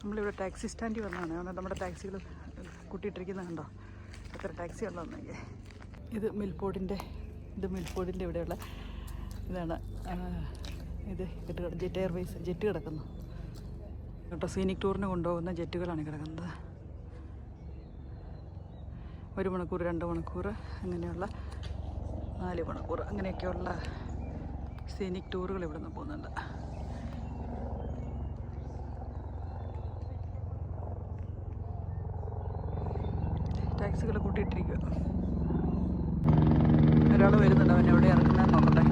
നമ്മളിവിടെ ടാക്സി സ്റ്റാൻഡിൽ വന്നതാണ്. അതുകൊണ്ട് നമ്മുടെ ടാക്സികൾ കൂട്ടിയിട്ടിരിക്കുന്നത് കണ്ടോ, എത്ര ടാക്സി ഉള്ളതെന്നൊക്കെ. ഇത് മിൽഫോർഡിൻ്റെ ഇവിടെയുള്ള ഇതാണ്. ഇത് ജെറ്റ് എയർവേസ് ജെറ്റ് കിടക്കുന്നു കേട്ടോ. സീനിക് ടൂറിന് കൊണ്ടുപോകുന്ന ജെറ്റുകളാണ് കിടക്കുന്നത്. 1 മണിക്കൂർ, 2 മണിക്കൂർ, അങ്ങനെയുള്ള 4 മണിക്കൂർ, അങ്ങനെയൊക്കെയുള്ള സീനിക് ടൂറുകൾ ഇവിടെ നിന്ന് പോകുന്നുണ്ട്. ടാക്സികൾ കൂട്ടിയിട്ടിരിക്കുക. ഒരാൾ വരുന്നുണ്ട്, അവൻ എവിടെ ഇറങ്ങുന്നതെന്ന് നോക്കട്ടെ.